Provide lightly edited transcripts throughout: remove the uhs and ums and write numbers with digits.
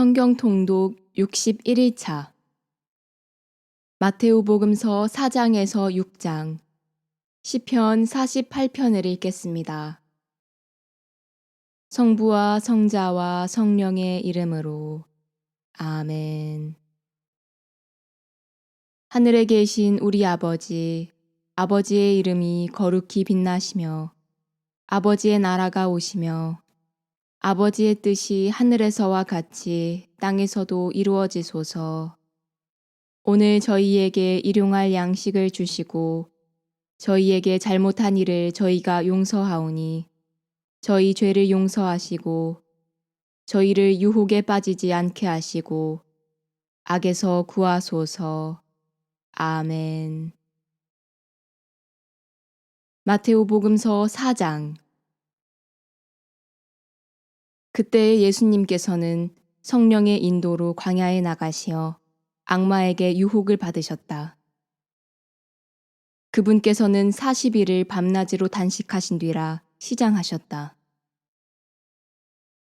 성경 통독 61일차 마테오복음서 4장에서 6장 시편 48편을 읽겠습니다. 성부와 성자와 성령의 이름으로 아멘. 하늘에 계신 우리 아버지, 아버지의 이름이 거룩히 빛나시며 아버지의 나라가 오시며 아버지의 뜻이 하늘에서와 같이 땅에서도 이루어지소서. 오늘 저희에게 일용할 양식을 주시고 저희에게 잘못한 일을 저희가 용서하오니 저희 죄를 용서하시고 저희를 유혹에 빠지지 않게 하시고 악에서 구하소서. 아멘. 마테오복음서 4장. 그때 예수님께서는 성령의 인도로 광야에 나가시어 악마에게 유혹을 받으셨다. 그분께서는 40일을 밤낮으로 단식하신 뒤라 시장하셨다.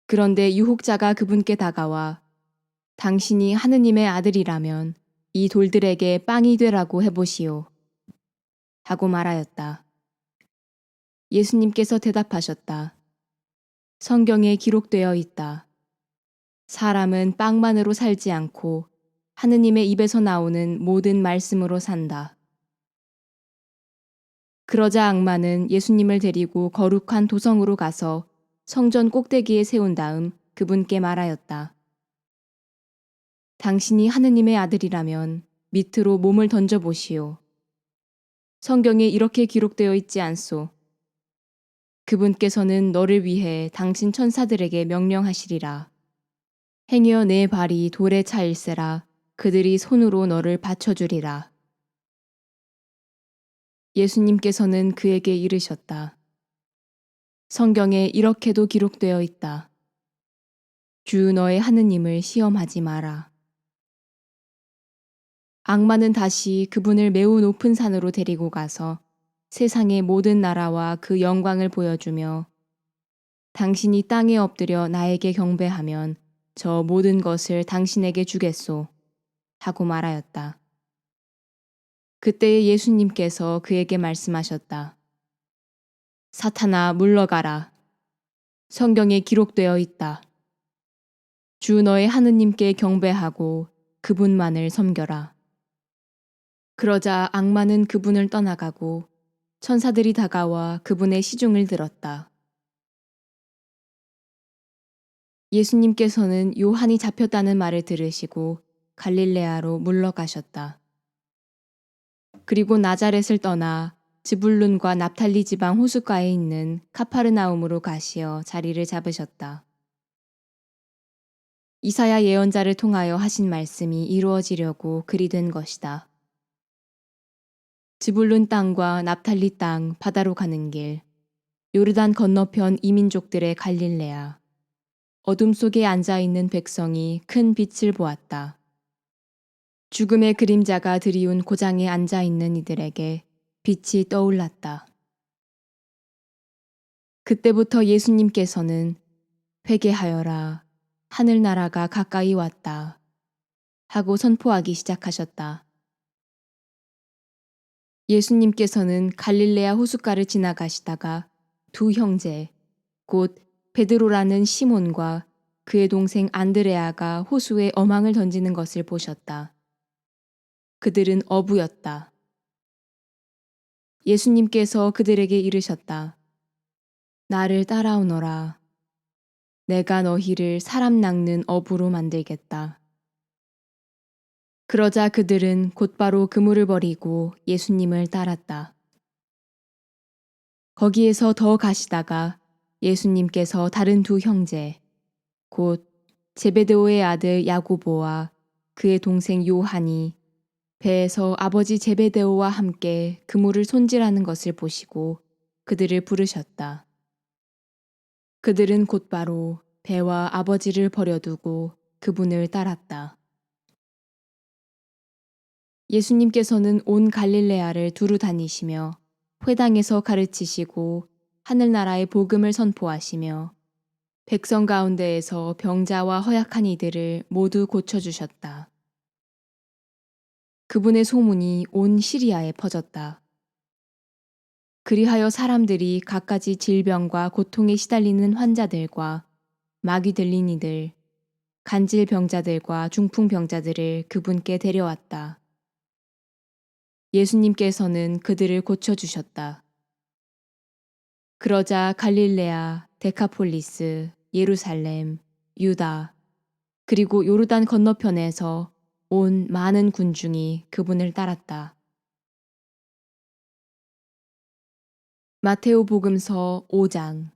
그런데 유혹자가 그분께 다가와 당신이 하느님의 아들이라면 이 돌들에게 빵이 되라고 해보시오. 하고 말하였다. 예수님께서 대답하셨다. 성경에 기록되어 있다. 사람은 빵만으로 살지 않고 하느님의 입에서 나오는 모든 말씀으로 산다. 그러자 악마는 예수님을 데리고 거룩한 도성으로 가서 성전 꼭대기에 세운 다음 그분께 말하였다. 당신이 하느님의 아들이라면 밑으로 몸을 던져보시오. 성경에 이렇게 기록되어 있지 않소. 그분께서는 너를 위해 당신 천사들에게 명령하시리라. 행여 내 발이 돌에 차일세라 그들이 손으로 너를 받쳐주리라. 예수님께서는 그에게 이르셨다. 성경에 이렇게도 기록되어 있다. 주 너의 하느님을 시험하지 마라. 악마는 다시 그분을 매우 높은 산으로 데리고 가서 세상의 모든 나라와 그 영광을 보여주며 당신이 땅에 엎드려 나에게 경배하면 저 모든 것을 당신에게 주겠소. 하고 말하였다. 그때 예수님께서 그에게 말씀하셨다. 사탄아 물러가라. 성경에 기록되어 있다. 주 너의 하느님께 경배하고 그분만을 섬겨라. 그러자 악마는 그분을 떠나가고 천사들이 다가와 그분의 시중을 들었다. 예수님께서는 요한이 잡혔다는 말을 들으시고 갈릴레아로 물러가셨다. 그리고 나자렛을 떠나 즈불룬과 납탈리 지방 호숫가에 있는 카파르나움으로 가시어 자리를 잡으셨다. 이사야 예언자를 통하여 하신 말씀이 이루어지려고 그리 된 것이다. 즈불룬 땅과 납탈리 땅 바다로 가는 길, 요르단 건너편 이민족들의 갈릴레아. 어둠 속에 앉아있는 백성이 큰 빛을 보았다. 죽음의 그림자가 드리운 고장에 앉아있는 이들에게 빛이 떠올랐다. 그때부터 예수님께서는 회개하여라, 하늘나라가 가까이 왔다 하고 선포하기 시작하셨다. 예수님께서는 갈릴레아 호숫가를 지나가시다가 두 형제, 곧 베드로라는 시몬과 그의 동생 안드레아가 호수에 어망을 던지는 것을 보셨다. 그들은 어부였다. 예수님께서 그들에게 이르셨다. 나를 따라오너라. 내가 너희를 사람 낚는 어부로 만들겠다. 그러자 그들은 곧바로 그물을 버리고 예수님을 따랐다. 거기에서 더 가시다가 예수님께서 다른 두 형제, 곧 제베데오의 아들 야고보와 그의 동생 요한이 배에서 아버지 제베데오와 함께 그물을 손질하는 것을 보시고 그들을 부르셨다. 그들은 곧바로 배와 아버지를 버려두고 그분을 따랐다. 예수님께서는 온 갈릴레아를 두루 다니시며 회당에서 가르치시고 하늘나라의 복음을 선포하시며 백성 가운데에서 병자와 허약한 이들을 모두 고쳐주셨다. 그분의 소문이 온 시리아에 퍼졌다. 그리하여 사람들이 갖가지 질병과 고통에 시달리는 환자들과 마귀 들린 이들, 간질 병자들과 중풍 병자들을 그분께 데려왔다. 예수님께서는 그들을 고쳐주셨다. 그러자 갈릴레아, 데카폴리스, 예루살렘, 유다, 그리고 요르단 건너편에서 온 많은 군중이 그분을 따랐다. 마테오 복음서 5장.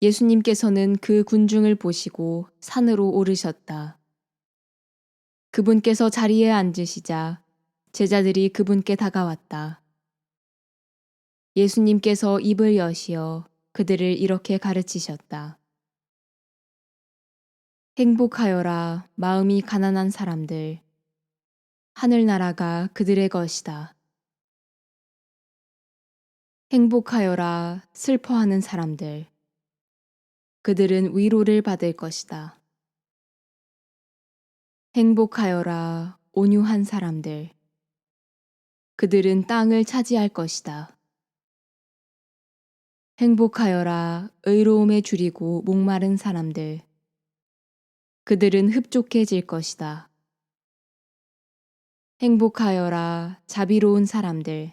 예수님께서는 그 군중을 보시고 산으로 오르셨다. 그분께서 자리에 앉으시자 제자들이 그분께 다가왔다. 예수님께서 입을 여시어 그들을 이렇게 가르치셨다. 행복하여라 마음이 가난한 사람들. 하늘나라가 그들의 것이다. 행복하여라 슬퍼하는 사람들. 그들은 위로를 받을 것이다. 행복하여라 온유한 사람들. 그들은 땅을 차지할 것이다. 행복하여라 의로움에 줄이고 목마른 사람들. 그들은 흡족해질 것이다. 행복하여라 자비로운 사람들.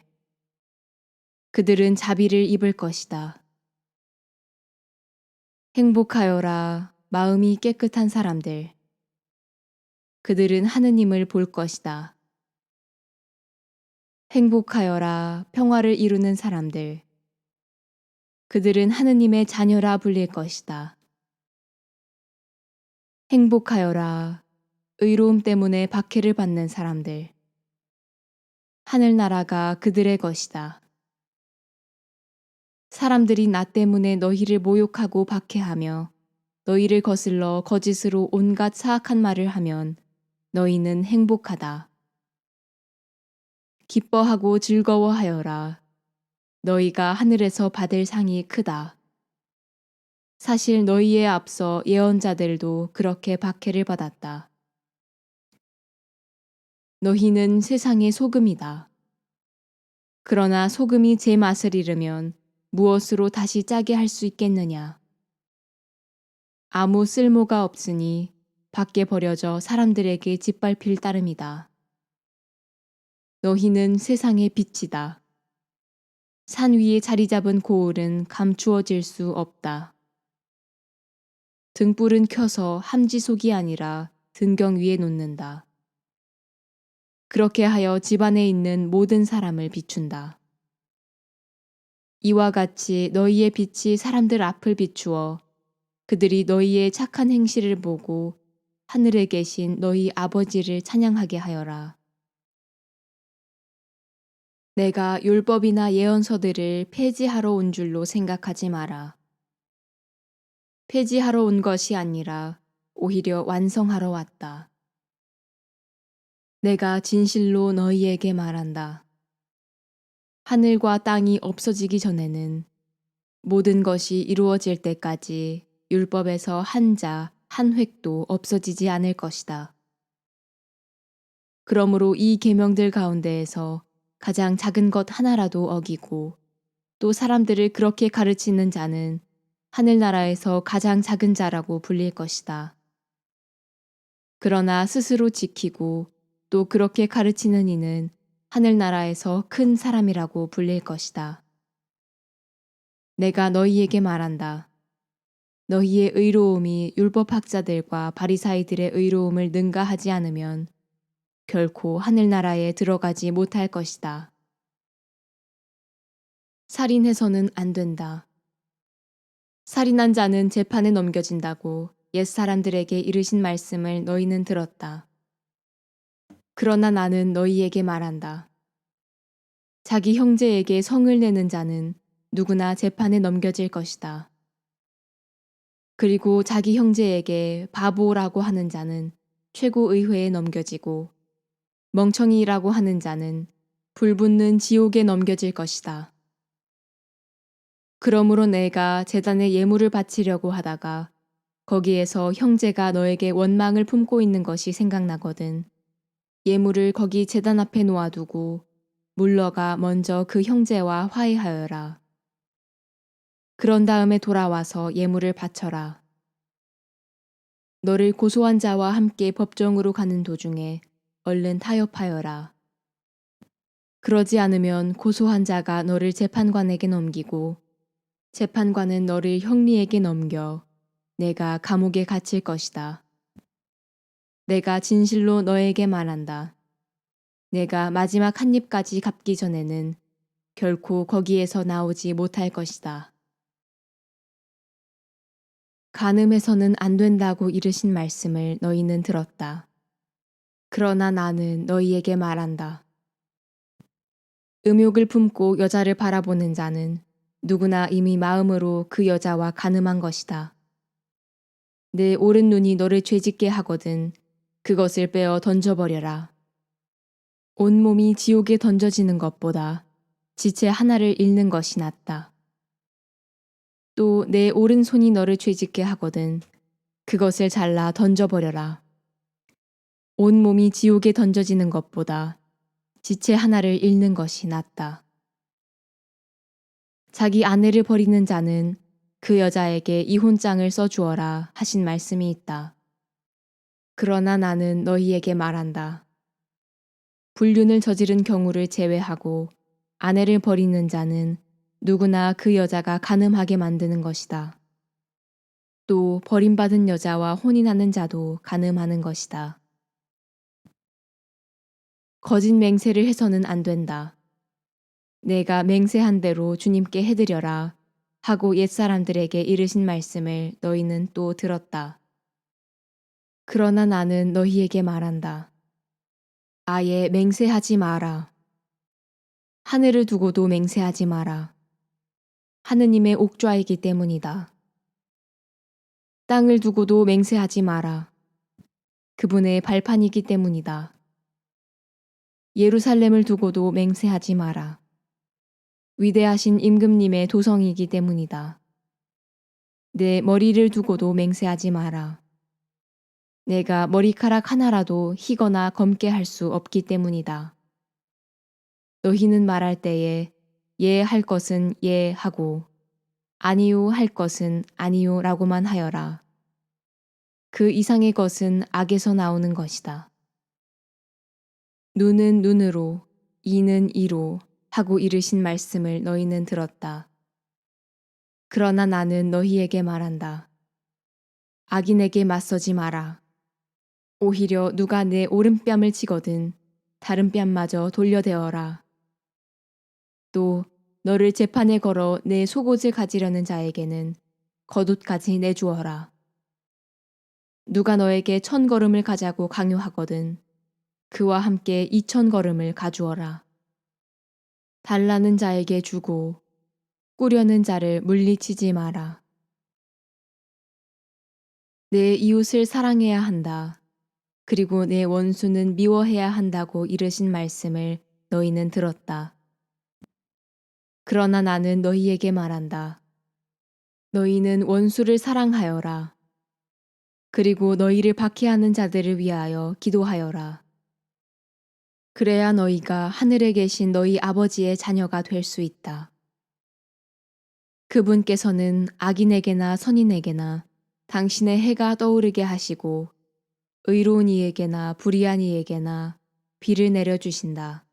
그들은 자비를 입을 것이다. 행복하여라 마음이 깨끗한 사람들. 그들은 하느님을 볼 것이다. 행복하여라 평화를 이루는 사람들. 그들은 하느님의 자녀라 불릴 것이다. 행복하여라 의로움 때문에 박해를 받는 사람들. 하늘나라가 그들의 것이다. 사람들이 나 때문에 너희를 모욕하고 박해하며 너희를 거슬러 거짓으로 온갖 사악한 말을 하면 너희는 행복하다. 기뻐하고 즐거워하여라. 너희가 하늘에서 받을 상이 크다. 사실 너희에 앞서 예언자들도 그렇게 박해를 받았다. 너희는 세상의 소금이다. 그러나 소금이 제 맛을 잃으면 무엇으로 다시 짜게 할 수 있겠느냐? 아무 쓸모가 없으니 밖에 버려져 사람들에게 짓밟힐 따름이다. 너희는 세상의 빛이다. 산 위에 자리 잡은 고을은 감추어질 수 없다. 등불은 켜서 함지속이 아니라 등경 위에 놓는다. 그렇게 하여 집안에 있는 모든 사람을 비춘다. 이와 같이 너희의 빛이 사람들 앞을 비추어 그들이 너희의 착한 행실을 보고 하늘에 계신 너희 아버지를 찬양하게 하여라. 내가 율법이나 예언서들을 폐지하러 온 줄로 생각하지 마라. 폐지하러 온 것이 아니라 오히려 완성하러 왔다. 내가 진실로 너희에게 말한다. 하늘과 땅이 없어지기 전에는 모든 것이 이루어질 때까지 율법에서 한 자, 한 획도 없어지지 않을 것이다. 그러므로 이 계명들 가운데에서 가장 작은 것 하나라도 어기고 또 사람들을 그렇게 가르치는 자는 하늘나라에서 가장 작은 자라고 불릴 것이다. 그러나 스스로 지키고 또 그렇게 가르치는 이는 하늘나라에서 큰 사람이라고 불릴 것이다. 내가 너희에게 말한다. 너희의 의로움이 율법학자들과 바리사이들의 의로움을 능가하지 않으면 결코 하늘나라에 들어가지 못할 것이다. 살인해서는 안 된다. 살인한 자는 재판에 넘겨진다고 옛사람들에게 이르신 말씀을 너희는 들었다. 그러나 나는 너희에게 말한다. 자기 형제에게 성을 내는 자는 누구나 재판에 넘겨질 것이다. 그리고 자기 형제에게 바보라고 하는 자는 최고의회에 넘겨지고 멍청이라고 하는 자는 불붙는 지옥에 넘겨질 것이다. 그러므로 내가 제단에 예물을 바치려고 하다가 거기에서 형제가 너에게 원망을 품고 있는 것이 생각나거든. 예물을 거기 제단 앞에 놓아두고 물러가 먼저 그 형제와 화해하여라. 그런 다음에 돌아와서 예물을 바쳐라. 너를 고소한 자와 함께 법정으로 가는 도중에 얼른 타협하여라. 그러지 않으면 고소한 자가 너를 재판관에게 넘기고 재판관은 너를 형리에게 넘겨 내가 감옥에 갇힐 것이다. 내가 진실로 너에게 말한다. 내가 마지막 한 입까지 갚기 전에는 결코 거기에서 나오지 못할 것이다. 간음해서는 안 된다고 이르신 말씀을 너희는 들었다. 그러나 나는 너희에게 말한다. 음욕을 품고 여자를 바라보는 자는 누구나 이미 마음으로 그 여자와 간음한 것이다. 내 오른 눈이 너를 죄짓게 하거든 그것을 빼어 던져버려라. 온몸이 지옥에 던져지는 것보다 지체 하나를 잃는 것이 낫다. 또 내 오른손이 너를 죄짓게 하거든 그것을 잘라 던져버려라. 온몸이 지옥에 던져지는 것보다 지체 하나를 잃는 것이 낫다. 자기 아내를 버리는 자는 그 여자에게 이혼장을 써주어라 하신 말씀이 있다. 그러나 나는 너희에게 말한다. 불륜을 저지른 경우를 제외하고 아내를 버리는 자는 누구나 그 여자가 간음하게 만드는 것이다. 또 버림받은 여자와 혼인하는 자도 간음하는 것이다. 거짓 맹세를 해서는 안 된다. 내가 맹세한 대로 주님께 해드려라 하고 옛사람들에게 이르신 말씀을 너희는 또 들었다. 그러나 나는 너희에게 말한다. 아예 맹세하지 마라. 하늘을 두고도 맹세하지 마라. 하느님의 옥좌이기 때문이다. 땅을 두고도 맹세하지 마라. 그분의 발판이기 때문이다. 예루살렘을 두고도 맹세하지 마라. 위대하신 임금님의 도성이기 때문이다. 내 머리를 두고도 맹세하지 마라. 내가 머리카락 하나라도 희거나 검게 할 수 없기 때문이다. 너희는 말할 때에 예 할 것은 예 하고 아니요 할 것은 아니요 라고만 하여라. 그 이상의 것은 악에서 나오는 것이다. 눈은 눈으로, 이는 이로 하고 이르신 말씀을 너희는 들었다. 그러나 나는 너희에게 말한다. 악인에게 맞서지 마라. 오히려 누가 내 오른뺨을 치거든 다른 뺨마저 돌려대어라. 또 너를 재판에 걸어 내 속옷을 가지려는 자에게는 겉옷까지 내주어라. 누가 너에게 1000걸음을 가자고 강요하거든 그와 함께 2000걸음을 가주어라. 달라는 자에게 주고 꾸려는 자를 물리치지 마라. 내 이웃을 사랑해야 한다. 그리고 내 원수는 미워해야 한다고 이르신 말씀을 너희는 들었다. 그러나 나는 너희에게 말한다. 너희는 원수를 사랑하여라. 그리고 너희를 박해하는 자들을 위하여 기도하여라. 그래야 너희가 하늘에 계신 너희 아버지의 자녀가 될 수 있다. 그분께서는 악인에게나 선인에게나 당신의 해가 떠오르게 하시고 의로운 이에게나 불의한 이에게나 비를 내려주신다.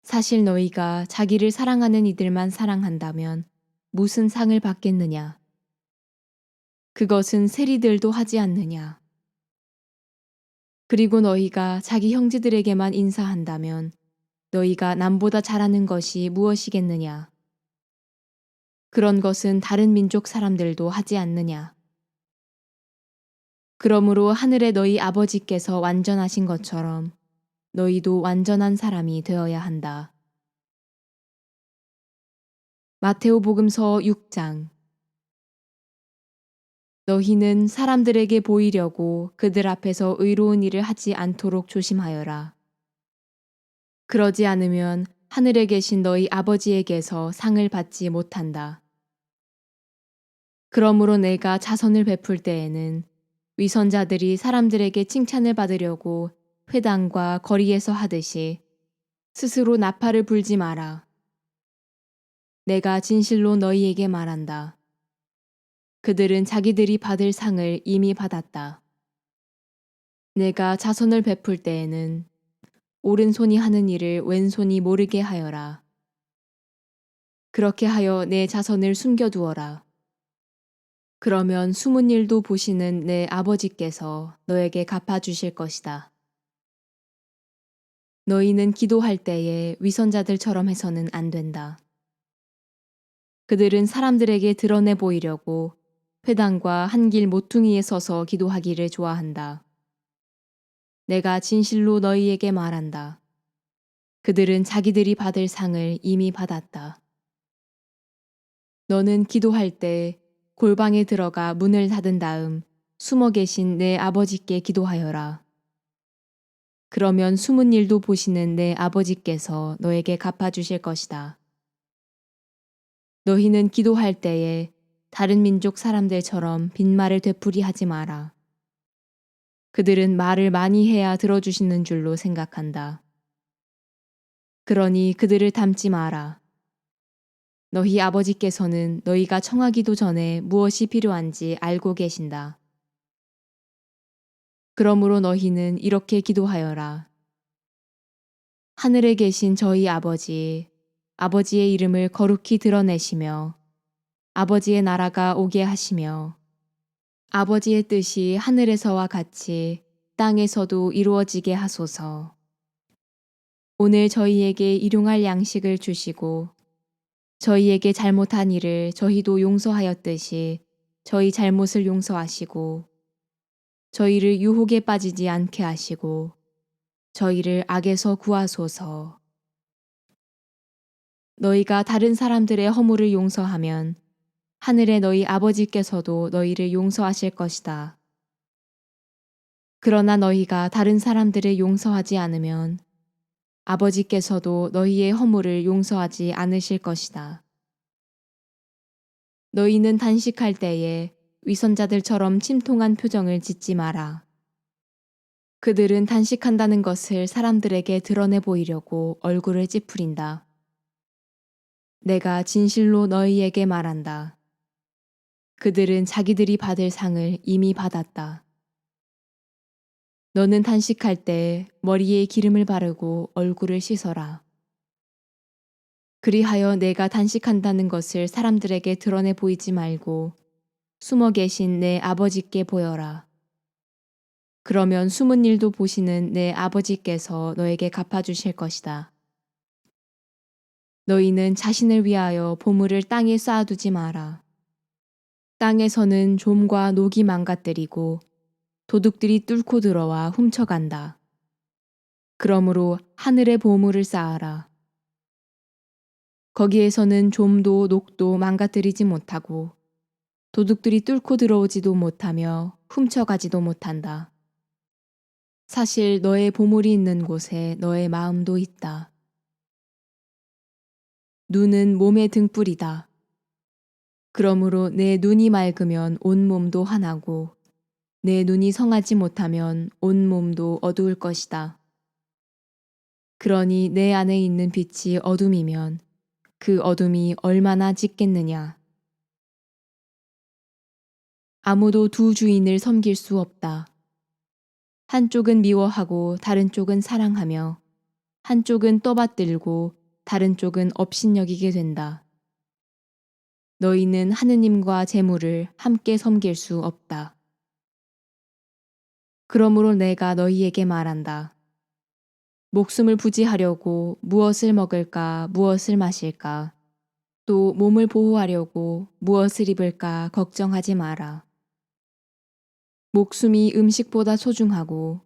사실 너희가 자기를 사랑하는 이들만 사랑한다면 무슨 상을 받겠느냐? 그것은 세리들도 하지 않느냐? 그리고 너희가 자기 형제들에게만 인사한다면 너희가 남보다 잘하는 것이 무엇이겠느냐? 그런 것은 다른 민족 사람들도 하지 않느냐? 그러므로 하늘의 너희 아버지께서 완전하신 것처럼 너희도 완전한 사람이 되어야 한다. 마테오복음서 6장. 너희는 사람들에게 보이려고 그들 앞에서 의로운 일을 하지 않도록 조심하여라. 그러지 않으면 하늘에 계신 너희 아버지에게서 상을 받지 못한다. 그러므로 내가 자선을 베풀 때에는 위선자들이 사람들에게 칭찬을 받으려고 회당과 거리에서 하듯이 스스로 나팔을 불지 마라. 내가 진실로 너희에게 말한다. 그들은 자기들이 받을 상을 이미 받았다. 내가 자선을 베풀 때에는 오른손이 하는 일을 왼손이 모르게 하여라. 그렇게 하여 내 자선을 숨겨두어라. 그러면 숨은 일도 보시는 내 아버지께서 너에게 갚아주실 것이다. 너희는 기도할 때에 위선자들처럼 해서는 안 된다. 그들은 사람들에게 드러내 보이려고 회당과 한길 모퉁이에 서서 기도하기를 좋아한다. 내가 진실로 너희에게 말한다. 그들은 자기들이 받을 상을 이미 받았다. 너는 기도할 때 골방에 들어가 문을 닫은 다음 숨어 계신 내 아버지께 기도하여라. 그러면 숨은 일도 보시는 내 아버지께서 너에게 갚아주실 것이다. 너희는 기도할 때에 다른 민족 사람들처럼 빈말을 되풀이하지 마라. 그들은 말을 많이 해야 들어주시는 줄로 생각한다. 그러니 그들을 닮지 마라. 너희 아버지께서는 너희가 청하기도 전에 무엇이 필요한지 알고 계신다. 그러므로 너희는 이렇게 기도하여라. 하늘에 계신 저희 아버지, 아버지의 이름을 거룩히 드러내시며 아버지의 나라가 오게 하시며 아버지의 뜻이 하늘에서와 같이 땅에서도 이루어지게 하소서. 오늘 저희에게 일용할 양식을 주시고 저희에게 잘못한 일을 저희도 용서하였듯이 저희 잘못을 용서하시고 저희를 유혹에 빠지지 않게 하시고 저희를 악에서 구하소서. 너희가 다른 사람들의 허물을 용서하면 하늘의 너희 아버지께서도 너희를 용서하실 것이다. 그러나 너희가 다른 사람들을 용서하지 않으면 아버지께서도 너희의 허물을 용서하지 않으실 것이다. 너희는 단식할 때에 위선자들처럼 침통한 표정을 짓지 마라. 그들은 단식한다는 것을 사람들에게 드러내 보이려고 얼굴을 찌푸린다. 내가 진실로 너희에게 말한다. 그들은 자기들이 받을 상을 이미 받았다. 너는 단식할 때 머리에 기름을 바르고 얼굴을 씻어라. 그리하여 내가 단식한다는 것을 사람들에게 드러내 보이지 말고 숨어 계신 내 아버지께 보여라. 그러면 숨은 일도 보시는 내 아버지께서 너에게 갚아주실 것이다. 너희는 자신을 위하여 보물을 땅에 쌓아두지 마라. 땅에서는 좀과 녹이 망가뜨리고 도둑들이 뚫고 들어와 훔쳐간다. 그러므로 하늘의 보물을 쌓아라. 거기에서는 좀도 녹도 망가뜨리지 못하고 도둑들이 뚫고 들어오지도 못하며 훔쳐가지도 못한다. 사실 너의 보물이 있는 곳에 너의 마음도 있다. 눈은 몸의 등불이다. 그러므로 내 눈이 맑으면 온 몸도 환하고 내 눈이 성하지 못하면 온 몸도 어두울 것이다. 그러니 내 안에 있는 빛이 어둠이면 그 어둠이 얼마나 짙겠느냐. 아무도 두 주인을 섬길 수 없다. 한쪽은 미워하고 다른 쪽은 사랑하며 한쪽은 떠받들고 다른 쪽은 업신여기게 된다. 너희는 하느님과 재물을 함께 섬길 수 없다. 그러므로 내가 너희에게 말한다. 목숨을 부지하려고 무엇을 먹을까, 무엇을 마실까, 또 몸을 보호하려고 무엇을 입을까 걱정하지 마라. 목숨이 음식보다 소중하고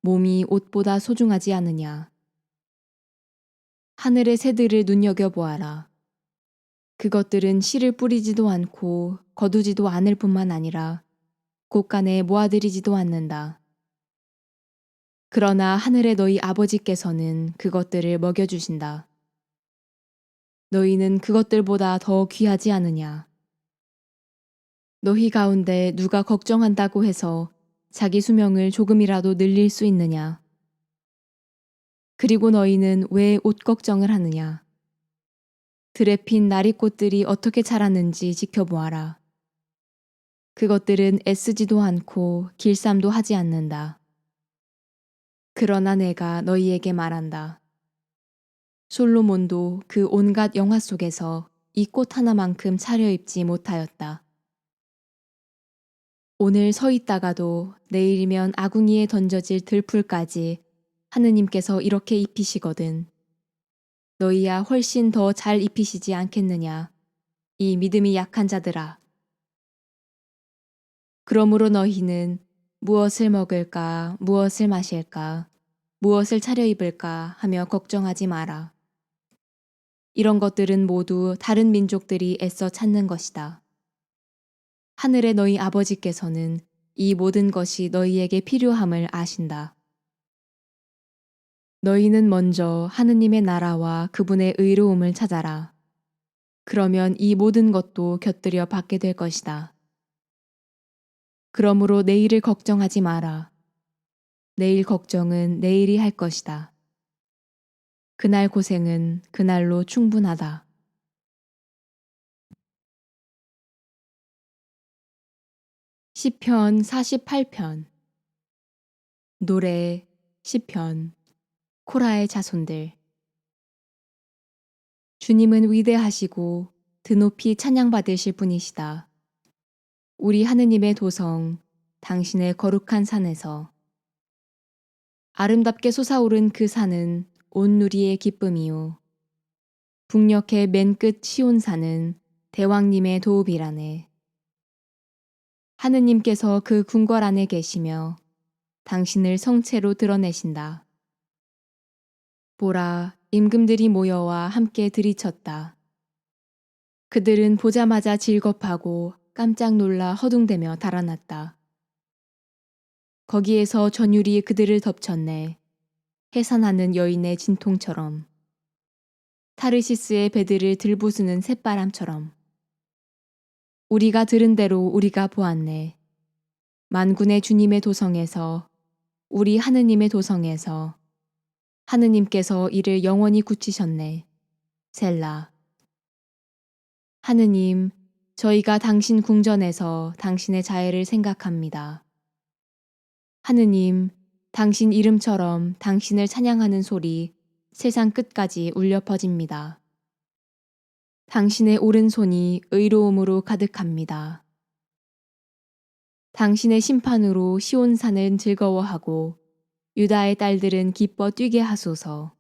몸이 옷보다 소중하지 않으냐. 하늘의 새들을 눈여겨보아라. 그것들은 씨를 뿌리지도 않고 거두지도 않을 뿐만 아니라 곳간에 모아들이지도 않는다. 그러나 하늘의 너희 아버지께서는 그것들을 먹여주신다. 너희는 그것들보다 더 귀하지 않으냐? 너희 가운데 누가 걱정한다고 해서 자기 수명을 조금이라도 늘릴 수 있느냐? 그리고 너희는 왜 옷 걱정을 하느냐? 들에 핀 나리꽃들이 어떻게 자랐는지 지켜보아라. 그것들은 애쓰지도 않고 길쌈도 하지 않는다. 그러나 내가 너희에게 말한다. 솔로몬도 그 온갖 영화 속에서 이 꽃 하나만큼 차려입지 못하였다. 오늘 서 있다가도 내일이면 아궁이에 던져질 들풀까지 하느님께서 이렇게 입히시거든. 너희야 훨씬 더 잘 입히시지 않겠느냐? 이 믿음이 약한 자들아. 그러므로 너희는 무엇을 먹을까, 무엇을 마실까, 무엇을 차려입을까 하며 걱정하지 마라. 이런 것들은 모두 다른 민족들이 애써 찾는 것이다. 하늘의 너희 아버지께서는 이 모든 것이 너희에게 필요함을 아신다. 너희는 먼저 하느님의 나라와 그분의 의로움을 찾아라. 그러면 이 모든 것도 곁들여 받게 될 것이다. 그러므로 내일을 걱정하지 마라. 내일 걱정은 내일이 할 것이다. 그날 고생은 그날로 충분하다. 시편 48편. 노래 시편. 코라의 자손들. 주님은 위대하시고 드높이 찬양받으실 분이시다. 우리 하느님의 도성, 당신의 거룩한 산에서. 아름답게 솟아오른 그 산은 온 누리의 기쁨이요. 북녘의 맨 끝 시온산은 대왕님의 도읍이라네. 하느님께서 그 궁궐 안에 계시며 당신을 성체로 드러내신다. 보라, 임금들이 모여와 함께 들이쳤다. 그들은 보자마자 질겁하고 깜짝 놀라 허둥대며 달아났다. 거기에서 전율이 그들을 덮쳤네. 해산하는 여인의 진통처럼. 타르시스의 배들을 들부수는 새바람처럼. 우리가 들은 대로 우리가 보았네. 만군의 주님의 도성에서, 우리 하느님의 도성에서 하느님께서 이를 영원히 굳히셨네. 셀라. 하느님, 저희가 당신 궁전에서 당신의 자애를 생각합니다. 하느님, 당신 이름처럼 당신을 찬양하는 소리 세상 끝까지 울려 퍼집니다. 당신의 오른손이 의로움으로 가득합니다. 당신의 심판으로 시온산은 즐거워하고 유다의 딸들은 기뻐 뛰게 하소서.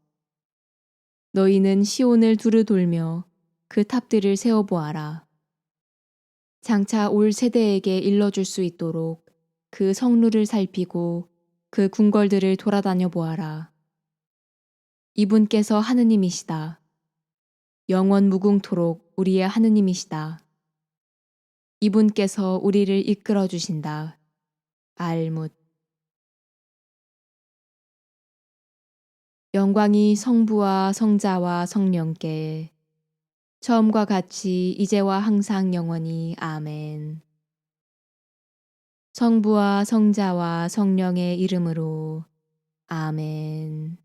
너희는 시온을 두루 돌며 그 탑들을 세워보아라. 장차 올 세대에게 일러줄 수 있도록 그 성루를 살피고 그 궁궐들을 돌아다녀 보아라. 이분께서 하느님이시다. 영원 무궁토록 우리의 하느님이시다. 이분께서 우리를 이끌어 주신다. 알뭇. 영광이 성부와 성자와 성령께 처음과 같이 이제와 항상 영원히 아멘. 성부와 성자와 성령의 이름으로 아멘.